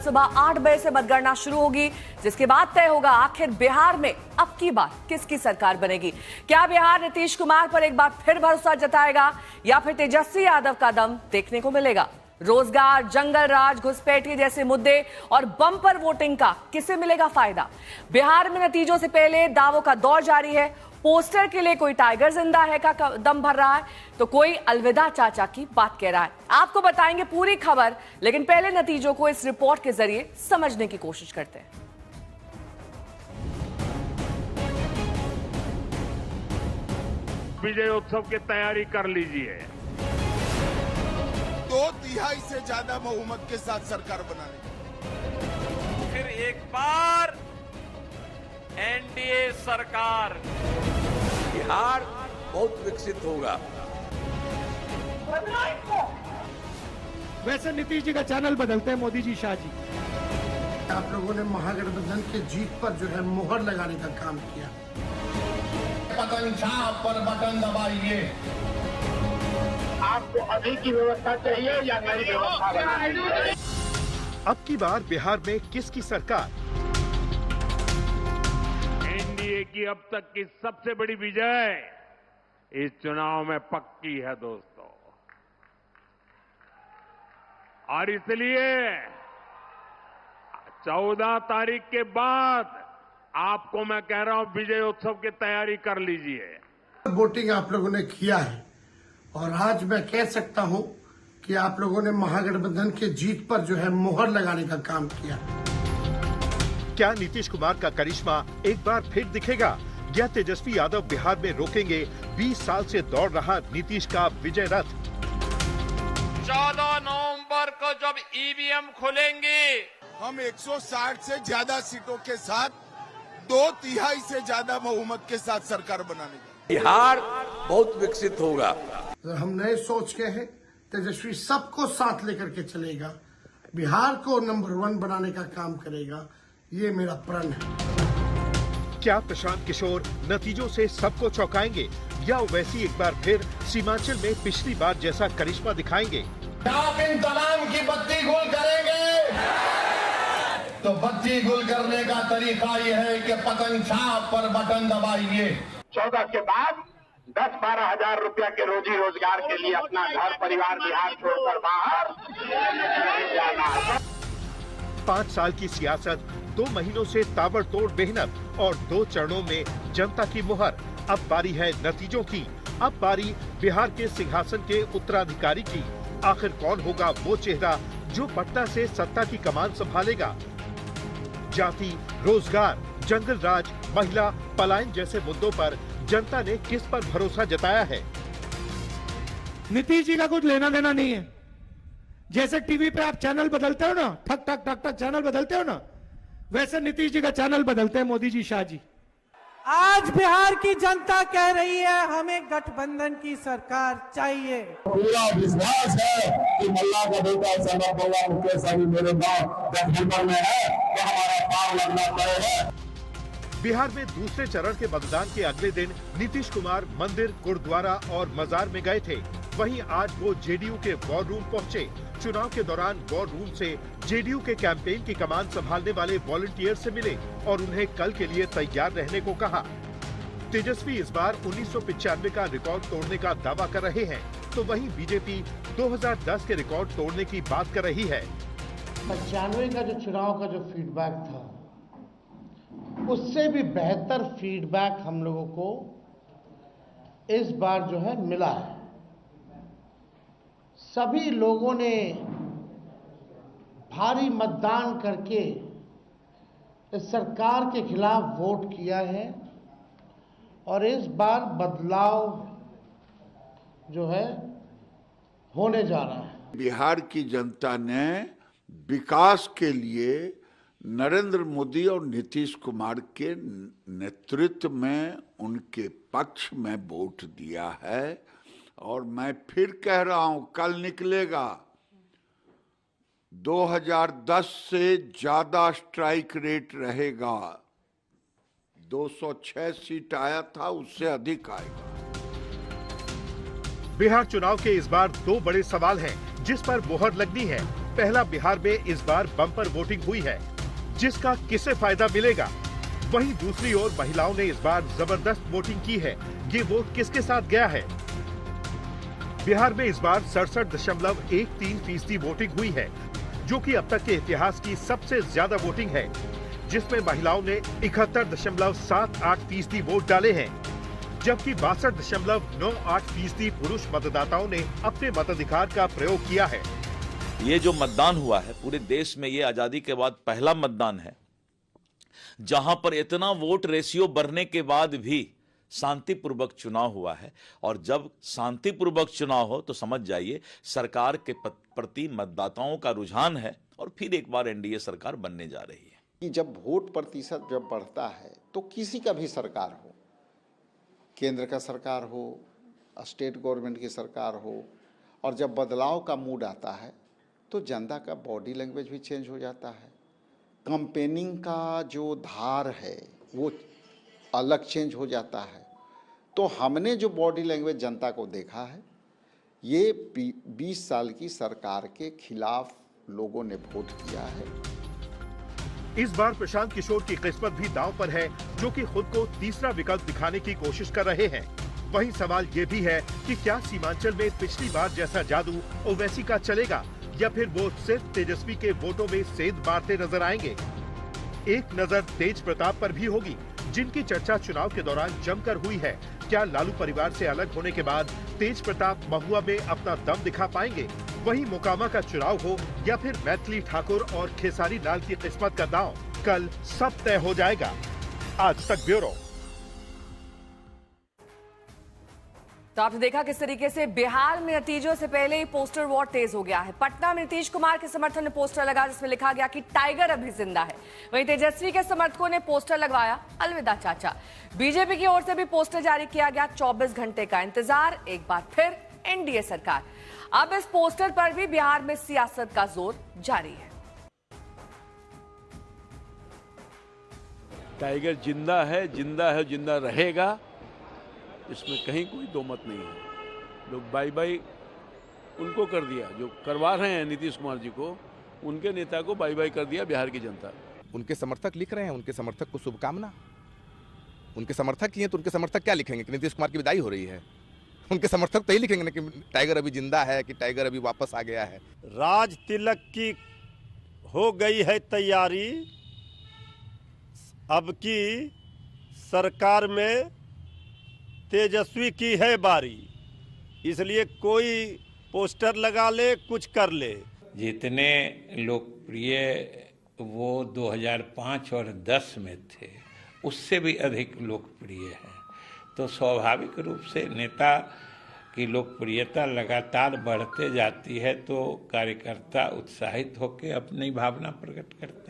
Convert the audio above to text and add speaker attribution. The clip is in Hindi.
Speaker 1: सुबह 8 बजे से मतगणना शुरू होगी, जिसके बाद तय होगा आखिर बिहार में अब की बार किसकी सरकार बनेगी। क्या बिहार नीतीश कुमार पर एक बार फिर भरोसा जताएगा या फिर तेजस्वी यादव का दम देखने को मिलेगा। रोजगार, जंगल राज, घुसपैठिए जैसे मुद्दे और बम्पर वोटिंग का किसे मिलेगा फायदा। बिहार में नतीजों से पहले दावों का दौर जारी है। पोस्टर के लिए कोई टाइगर जिंदा है का दम भर रहा है, तो कोई अलविदा चाचा की बात कह रहा है। आपको बताएंगे पूरी खबर, लेकिन पहले नतीजों को इस रिपोर्ट के जरिए समझने की कोशिश करते हैं।
Speaker 2: विजय उत्सव की तैयारी कर लीजिए।
Speaker 3: 2/3 से ज्यादा बहुमत के साथ सरकार बनाने,
Speaker 4: फिर एक बार एनडीए सरकार।
Speaker 5: बिहार बहुत विकसित होगा।
Speaker 6: वैसे नीतीश जी का चैनल बदलते हैं मोदी जी, शाह जी।
Speaker 7: आप लोगों ने महागठबंधन की जीत पर जो है मुहर लगाने का काम किया।
Speaker 3: पतन छाप पर बटन दबाइए।
Speaker 8: आपको अभी की व्यवस्था चाहिए या नई व्यवस्था बनानी?
Speaker 9: अब की बार बिहार में किसकी सरकार?
Speaker 2: एनडीए की अब तक की सबसे बड़ी विजय इस चुनाव में पक्की है दोस्तों, और इसलिए 14 तारीख के बाद आपको मैं कह रहा हूं विजय उत्सव की तैयारी कर लीजिए।
Speaker 7: वोटिंग आप लोगों ने किया है और आज मैं कह सकता हूं कि आप लोगों ने महागठबंधन की जीत पर जो है मुहर लगाने का काम किया।
Speaker 9: क्या नीतीश कुमार का करिश्मा एक बार फिर दिखेगा या तेजस्वी यादव बिहार में रोकेंगे 20 साल से दौड़ रहा नीतीश का विजय रथ?
Speaker 4: 14 नवंबर को जब ईवीएम खुलेंगे,
Speaker 3: हम 160 से ज्यादा सीटों के साथ 2/3 से ज्यादा बहुमत के साथ सरकार बनाने।
Speaker 5: बिहार बहुत विकसित होगा।
Speaker 7: हम नए सोच के हैं। तेजस्वी सबको साथ लेकर के चलेगा, बिहार को नंबर 1 बनाने का काम करेगा, ये मेरा प्रण है।
Speaker 9: क्या प्रशांत किशोर नतीजों से सबको चौंकाएंगे या वैसी एक बार फिर सीमांचल में पिछली बार जैसा करिश्मा दिखाएंगे?
Speaker 3: आप इन तमाम की बत्ती गुल करेंगे तो बत्ती गुल करने का तरीका यह है कि पतन छाप पर बटन दबाइए।
Speaker 8: 14 के बाद 10-12 हजार रुपया के रोजी रोजगार के लिए अपना घर परिवार बिहार छोड़कर बाहर नहीं जाना।
Speaker 9: 5 साल की सियासत, 2 महीनों से ताबड़तोड़ मेहनत और 2 चरणों में जनता की मुहर। अब बारी है नतीजों की। अब बारी बिहार के सिंहासन के उत्तराधिकारी की। आखिर कौन होगा वो चेहरा जो पटना से सत्ता की कमान संभालेगा? जाति, रोजगार, जंगल राज, महिला, पलायन जैसे मुद्दों पर जनता ने किस पर भरोसा जताया है?
Speaker 6: नीतीश जी का कुछ लेना देना नहीं है। जैसे टीवी पे आप चैनल बदलते हो ना, ठक ठक ठक ठक चैनल बदलते हो ना, वैसे नीतीश जी का चैनल बदलते हैं मोदी जी, शाह जी।
Speaker 10: आज बिहार की जनता कह रही है हमें गठबंधन की सरकार चाहिए।
Speaker 8: पूरा विश्वास है कि मल्ला का बेटा सनत होगा, मुकेश अभी मेरे गांव गठबंधन में है तो हमारा पार लगना तय है।
Speaker 9: बिहार में दूसरे चरण के मतदान के अगले दिन नीतीश कुमार मंदिर, गुरुद्वारा और मजार में गए थे। वहीं आज वो जेडीयू के वॉर रूम पहुंचे। चुनाव के दौरान वॉर रूम से जेडीयू के कैंपेन की कमान संभालने वाले वॉलंटियर से मिले और उन्हें कल के लिए तैयार रहने को कहा। तेजस्वी इस बार 1995 का रिकॉर्ड तोड़ने का दावा कर रहे हैं, तो वहीं बीजेपी 2010 के रिकॉर्ड तोड़ने की बात कर रही है।
Speaker 7: 95 का जो चुनाव का जो फीडबैक था, उससे भी बेहतर फीडबैक हम लोगों को इस बार जो है मिला है। सभी लोगों ने भारी मतदान करके इस सरकार के खिलाफ वोट किया है और इस बार बदलाव जो है होने जा रहा है।
Speaker 3: बिहार की जनता ने विकास के लिए नरेंद्र मोदी और नीतीश कुमार के नेतृत्व में उनके पक्ष में वोट दिया है। और मैं फिर कह रहा हूं, कल निकलेगा 2010 से ज्यादा स्ट्राइक रेट रहेगा। 206 सीट आया था, उससे अधिक आएगा।
Speaker 9: बिहार चुनाव के इस बार 2 बड़े सवाल हैं जिस पर मुहर लगनी है। पहला बिहार में इस बार बम्पर वोटिंग हुई है, जिसका किसे फायदा मिलेगा। वहीं दूसरी ओर महिलाओं ने इस बार जबरदस्त वोटिंग की है। ये वोट किसके साथ गया है? बिहार में इस बार 67.13% वोटिंग हुई है, जो कि अब तक के इतिहास की सबसे ज्यादा वोटिंग है, जिसमें महिलाओं ने 71.78% वोट डाले हैं, जबकि 62.98% पुरुष मतदाताओं ने अपने मताधिकार का प्रयोग किया है।
Speaker 11: ये जो मतदान हुआ है पूरे देश में, ये आजादी के बाद पहला मतदान है जहां पर इतना वोट रेशियो बढ़ने के बाद भी शांतिपूर्वक चुनाव हुआ है। और जब शांतिपूर्वक चुनाव हो तो समझ जाइए सरकार के प्रति मतदाताओं का रुझान है और फिर एक बार एनडीए सरकार बनने जा रही है।
Speaker 12: कि जब वोट प्रतिशत जब बढ़ता है तो किसी का भी सरकार हो, केंद्र का सरकार हो, स्टेट गवर्नमेंट की सरकार हो, और जब बदलाव का मूड आता है तो जनता का बॉडी लैंग्वेज भी चेंज हो जाता है। कैंपेनिंग का जो धार है वो अलग चेंज हो जाता है। तो हमने जो बॉडी लैंग्वेज जनता को देखा है, ये 20 साल की सरकार के खिलाफ लोगों ने वोट किया है।
Speaker 9: इस बार प्रशांत किशोर की किस्मत भी दांव पर है, जो कि खुद को तीसरा विकल्प दिखाने की कोशिश कर रहे हैं। वहीं सवाल ये भी है कि क्या सीमांचल में पिछली बार जैसा जादू ओवैसी का चलेगा, या फिर वो सिर्फ तेजस्वी के वोटों में सेंध मारते नजर आएंगे। एक नजर तेज प्रताप पर भी होगी, जिनकी चर्चा चुनाव के दौरान जमकर हुई है। क्या लालू परिवार से अलग होने के बाद तेज प्रताप महुआ में अपना दम दिखा पाएंगे? वहीं मोकामा का चुनाव हो या फिर मैथिली ठाकुर और खेसारी लाल की किस्मत का दांव, कल सब तय हो जाएगा। आज तक ब्यूरो।
Speaker 1: तो आपने देखा किस तरीके से बिहार में नतीजों से पहले ही पोस्टर वॉर तेज हो गया है। पटना में नीतीश कुमार के समर्थन में पोस्टर लगा जिसमें लिखा गया कि टाइगर अभी जिंदा है। वहीं तेजस्वी के समर्थकों ने पोस्टर लगवाया अलविदा चाचा। बीजेपी की ओर से भी पोस्टर जारी किया गया। 24 घंटे का इंतजार, एक बार फिर एनडीए सरकार। अब इस पोस्टर पर भी बिहार में सियासत का जोर जारी है।
Speaker 13: टाइगर जिंदा है, जिंदा है, जिंदा रहेगा, इसमें कहीं कोई दो मत नहीं है। लोग बाई बाई उनको कर दिया, जो करवा रहे हैं नीतीश कुमार जी को, उनके नेता को बाई बाई कर दिया बिहार की जनता।
Speaker 14: उनके समर्थक लिख रहे हैं, उनके समर्थक को शुभकामना। उनके समर्थक ही हैं तो उनके समर्थक क्या लिखेंगे कि नीतीश कुमार की विदाई हो रही है? उनके समर्थक तो यही लिखेंगे ना कि टाइगर अभी जिंदा है, कि टाइगर अभी वापस आ गया है।
Speaker 15: राज तिलक की हो गई है तैयारी, अब की सरकार में तेजस्वी की है बारी, इसलिए कोई पोस्टर लगा ले, कुछ कर ले।
Speaker 16: जितने लोकप्रिय वो 2005 और 10 में थे, उससे भी अधिक लोकप्रिय है। तो स्वाभाविक रूप से नेता की लोकप्रियता लगातार बढ़ते जाती है, तो कार्यकर्ता उत्साहित होकर अपनी भावना प्रकट करते हैं।